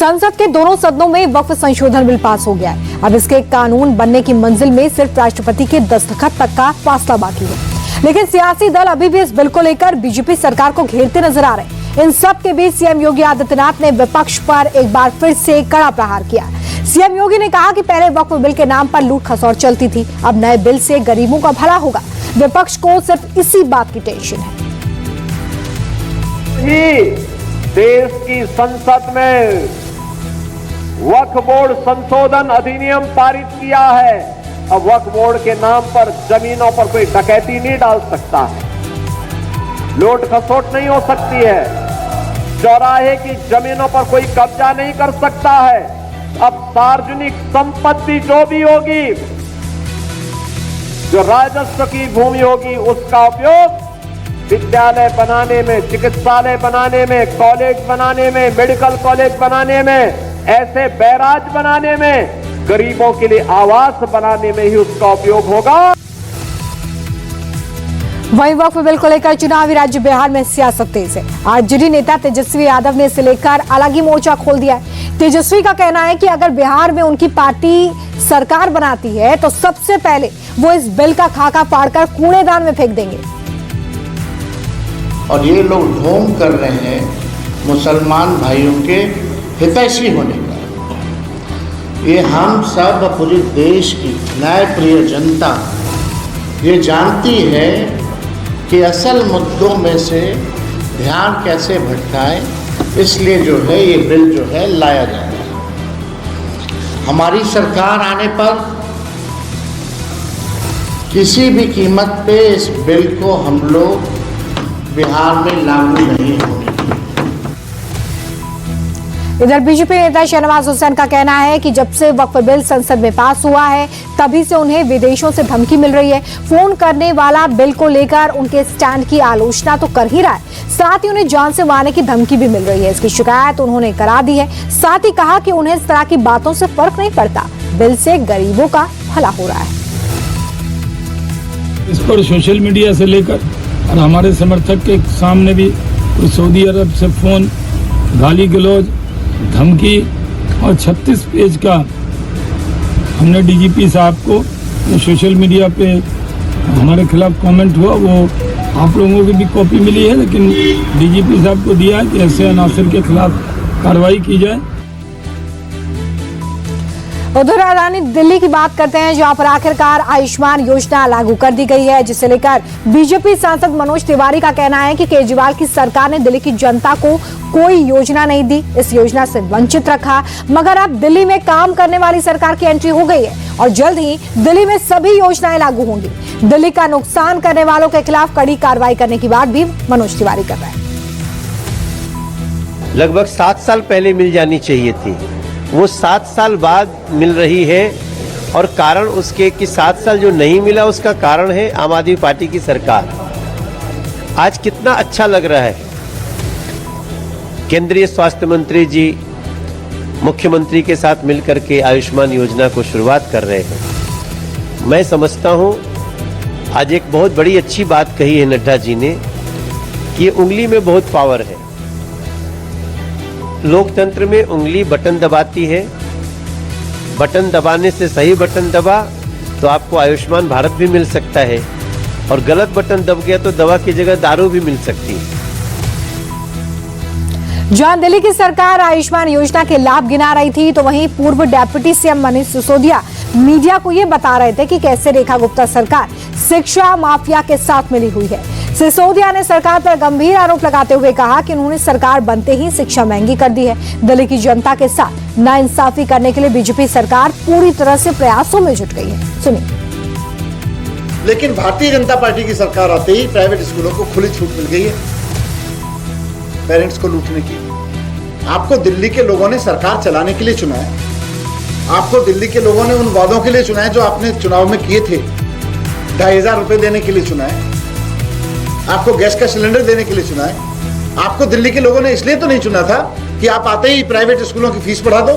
संसद के दोनों सदनों में वक्फ संशोधन बिल पास हो गया है। अब इसके कानून बनने की मंजिल में सिर्फ राष्ट्रपति के दस्तखत तक का फासला बाकी है। लेकिन सियासी दल अभी भी इस बिल को लेकर बीजेपी सरकार को घेरते नजर आ रहे हैं। इन सब के बीच सीएम योगी आदित्यनाथ ने विपक्ष पर एक बार फिर से कड़ा प्रहार किया। सीएम योगी ने कहा कि पहले वक्फ बिल के नाम पर लूट खसौट चलती थी, अब नए बिल से गरीबों का भला होगा। विपक्ष को सिर्फ इसी बात की टेंशन है। देश की संसद में वक्फ बोर्ड संशोधन अधिनियम पारित किया है। अब वक्फ बोर्ड के नाम पर जमीनों पर कोई डकैती नहीं डाल सकता है, लूट खसोट नहीं हो सकती है, चौराहे की जमीनों पर कोई कब्जा नहीं कर सकता है। अब सार्वजनिक संपत्ति जो भी होगी, जो राजस्व की भूमि होगी, उसका उपयोग विद्यालय बनाने में, चिकित्सालय बनाने में, कॉलेज बनाने में, मेडिकल कॉलेज बनाने में, ऐसे बैराज बनाने में, गरीबों के लिए आवास बनाने में ही उसका उपयोग होगा। वहीं वक्फ बिल को लेकर चुनावी राज्य बिहार में सियासत तेज है। आरजेडी नेता तेजस्वी यादव ने इसे लेकर अलग ही मोर्चा खोल दिया है। तेजस्वी का कहना है कि अगर बिहार में उनकी पार्टी सरकार बनाती है तो सबसे पहले वो इस बिल का खाका फाड़कर कूड़ेदान में फेंक देंगे। और ये लोग ढोंग कर रहे हैं मुसलमान भाइयों के हितैषी होने का। ये हम सब पूरे देश की न्यायप्रिय जनता ये जानती है कि असल मुद्दों में से ध्यान कैसे भटकाए, इसलिए जो है ये बिल जो है लाया जा रहा है। हमारी सरकार आने पर किसी भी कीमत पे इस बिल को हम लोग बिहार में लागू नहीं होने। इधर बीजेपी नेता शहनवाज हुसैन का कहना है कि जब से वक्फ बिल संसद में पास हुआ है तभी से उन्हें विदेशों से धमकी मिल रही है। फोन करने वाला बिल को लेकर उनके स्टैंड की आलोचना तो कर ही रहा है, साथ ही उन्हें जान से मारने की धमकी भी मिल रही है। इसकी शिकायत उन्होंने करा दी है। साथ ही कहा कि उन्हें इस तरह की बातों से फर्क नहीं पड़ता, बिल से गरीबों का भला हो रहा है। इस पर सोशल मीडिया से लेकर और हमारे समर्थक के सामने भी सऊदी अरब से फोन, गाली गलौज, धमकी और 36 पेज का हमने डीजीपी साहब को सोशल मीडिया पे हमारे खिलाफ कमेंट हुआ, वो आप लोगों को भी कॉपी मिली है, लेकिन डीजीपी साहब को दिया है कि ऐसे अनासर के खिलाफ कार्रवाई की जाए। उधर राजधानी दिल्ली की बात करते हैं, जहां पर आखिरकार आयुष्मान योजना लागू कर दी गई है, जिसे लेकर बीजेपी सांसद मनोज तिवारी का कहना है कि केजरीवाल की सरकार ने दिल्ली की जनता को कोई योजना नहीं दी, इस योजना से वंचित रखा। मगर अब दिल्ली में काम करने वाली सरकार की एंट्री हो गई है और जल्द ही दिल्ली में सभी योजनाएं लागू होंगी। दिल्ली का नुकसान करने वालों के खिलाफ कड़ी कार्रवाई करने की बात भी मनोज तिवारी कर रहे हैं। लगभग 7 साल पहले मिल जानी चाहिए थी, वो 7 साल बाद मिल रही है। और कारण उसके कि 7 साल जो नहीं मिला उसका कारण है आम आदमी पार्टी की सरकार। आज कितना अच्छा लग रहा है, केंद्रीय स्वास्थ्य मंत्री जी मुख्यमंत्री के साथ मिलकर के आयुष्मान योजना को शुरुआत कर रहे हैं। मैं समझता हूं आज एक बहुत बड़ी अच्छी बात कही है नड्डा जी ने कि उंगली में बहुत पावर है। लोकतंत्र में उंगली बटन दबाती है, बटन दबाने से सही बटन दबा तो आपको आयुष्मान भारत भी मिल सकता है, और गलत बटन दब गया तो दवा की जगह दारू भी मिल सकती है। जहां दिल्ली की सरकार आयुष्मान योजना के लाभ गिना रही थी, तो वहीं पूर्व deputy CM Manish Sisodia media को ये बता रहे थे कि कैसे रेखा गुप्ता सरकार शिक्षा माफिया के साथ मिली हुई है। सिसोदिया ने सरकार पर गंभीर आरोप लगाते हुए कहा कि उन्होंने सरकार बनते ही शिक्षा महंगी कर दी है। दिल्ली की जनता के साथ नाइंसाफी करने के लिए बीजेपी सरकार पूरी तरह से प्रयासों में जुट गई है। सुनिए। लेकिन भारतीय जनता पार्टी की सरकार आते ही प्राइवेट स्कूलों को खुली छूट मिल गई है पेरेंट्स को लूटने की। आपको दिल्ली के लोगों ने सरकार चलाने के लिए चुना है, आपको दिल्ली के लोगों ने उन वादों के लिए चुना है जो आपने चुनाव में किए थे। 2,500 रुपए देने के लिए चुना है, आपको गैस का सिलेंडर देने के लिए चुना है। आपको दिल्ली के लोगों ने इसलिए तो नहीं चुना था कि आप आते ही प्राइवेट स्कूलों की फीस बढ़ा दो,